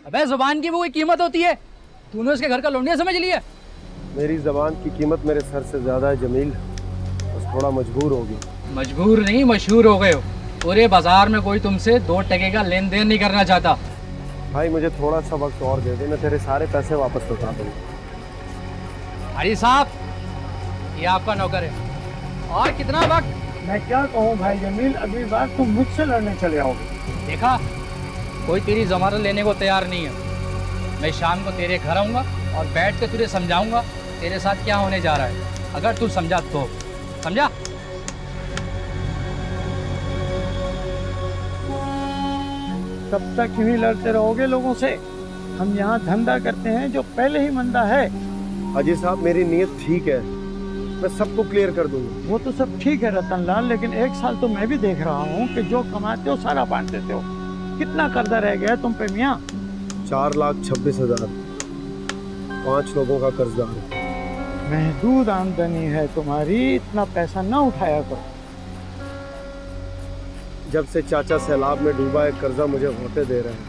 अबे जुबान की भी कोई कीमत होती है? तूने उसके घर का लौंडिया समझ लिया? मेरी जबान की कीमत मेरे सर से ज्यादा है जमील, बस थोड़ा मजबूर हो गया। मजबूर नहीं, मशहूर हो गए हो। पूरे बाजार में कोई तुमसे 2 टके का लेन देन नहीं करना चाहता। भाई मुझे थोड़ा सा वक्त और दे दे, मैं तेरे सारे पैसे वापस लौटा दूंगा। अरे साहब, ये आपका नौकर है। और कितना वक्त? मैं क्या कहूँ भाई जमील, अगली बार तुम मुझसे लड़ने चले आओगे। देखा, कोई तेरी जमानत लेने को तैयार नहीं है। मैं शाम को तेरे घर आऊँगा और बैठ के तुझे समझाऊंगा तेरे साथ क्या होने जा रहा है, अगर तू समझा तो। समझा? तब तक यूं ही लड़ते रहोगे लोगों से? हम यहाँ धंधा करते हैं जो पहले ही मंदा है। अजी साहब, मेरी नीयत ठीक है, मैं सबको क्लियर कर दूंगा। वो तो सब ठीक है रतन लाल, लेकिन 1 साल तो मैं भी देख रहा हूँ कि जो कमाते हो सारा बांट देते हो। कितना कर्जा रह गया है तुम पे मियाँ? 4,26,000, 5 लोगों का कर्जदार है। महदूद आमदनी है तुम्हारी, इतना पैसा ना उठाया करो। जब से चाचा सैलाब में डूबा है, कर्जा मुझे होते दे रहे हैं।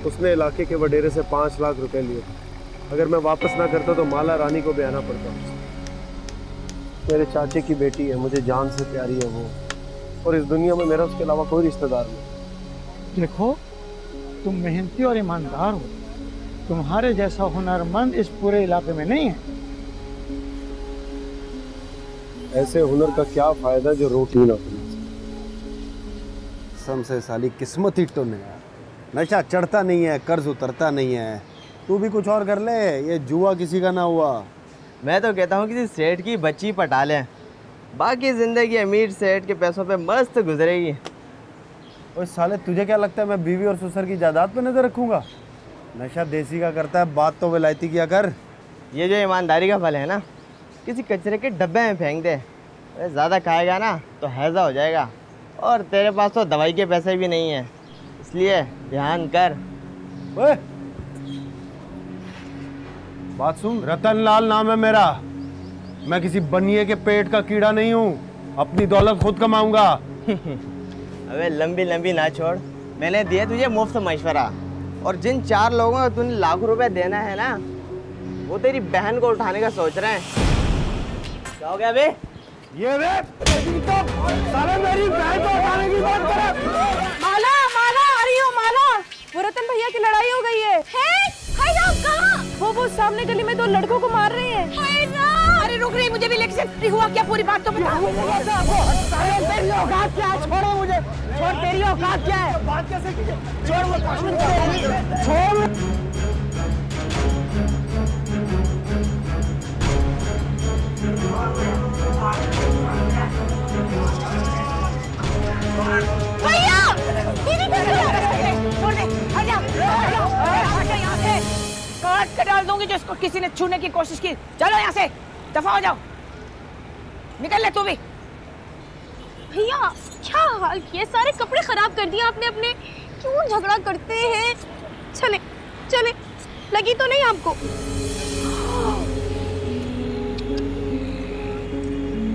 उसने इलाके के वडेरे से 5 लाख रुपए लिए। अगर मैं वापस ना करता तो माला रानी को बयाना पड़ता। मेरे चाचे की बेटी है, मुझे जान से प्यारी है वो, और इस दुनिया में मेरा उसके अलावा कोई रिश्तेदार नहीं। देखो, तुम मेहनती और ईमानदार हो, तुम्हारे जैसा हुनरमंद इस पूरे इलाके में नहीं है। ऐसे हुनर का क्या फायदा जो रोटी ना बने। से साली किस्मत ही तो नहीं है। नशा चढ़ता नहीं है, कर्ज उतरता नहीं है। तू भी कुछ और कर ले, ये जुआ किसी का ना हुआ। मैं तो कहता हूँ किसी सेठ की बच्ची पटा लें, बाकी ज़िंदगी अमीर सेठ के पैसों पे मस्त गुजरेगी। ओए साले, तुझे क्या लगता है मैं बीवी और ससुर की जायदाद पे नजर रखूंगा? नशा देसी का करता है, बात तो विलायती किया कर। ये जो ईमानदारी का फल है ना, किसी कचरे के डब्बे में फेंक दे। ज़्यादा खाएगा ना तो हैज़ा हो जाएगा, और तेरे पास तो दवाई के पैसे भी नहीं है, इसलिए ध्यान कर। ओए, बात सुन, रतन लाल नाम है मेरा। मैं किसी बनिए के पेट का कीड़ा नहीं हूँ, अपनी दौलत खुद कमाऊंगा। अबे लंबी लंबी ना छोड़, मैंने दिया तुझे मुफ्त मशवरा, और जिन 4 लोगों को तूने लाखों रुपए देना है ना, वो तेरी बहन को उठाने का सोच रहे हैं। क्या हो गया बे? ये वे तो साले मेरी बहन को उठाने की बात करे। माला, माला आ रही हो माला, वो रतन भैया की लड़ाई हो गई है। हाय राम, कहाँ? वो सामने गली में 2 लड़कों को मार रहे हैं। हाय राम! अरे रुक रही, मुझे भी लेक्चर हुआ क्या, पूरी बात तो बता। तेरी औकात क्या है? छोड़ो मुझे, छोड़। तेरी औकात क्या है? बात कैसे की? छोड़। भैया, छोड़ दे, हट जा, हट जा यहाँ से। काट कर डाल दूंगी जिसको किसी ने छूने की कोशिश की। चलो यहाँ से, दफा हो जाओ, निकल ले तू भी। भैया क्या हाल किए, सारे कपड़े खराब कर दिए आपने अपने। क्यों झगड़ा करते हैं? चले चले, लगी तो नहीं आपको?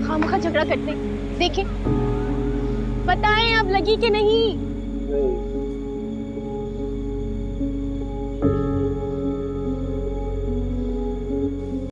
खामखा झगड़ा करते, देखें बताएं आप लगी कि नहीं?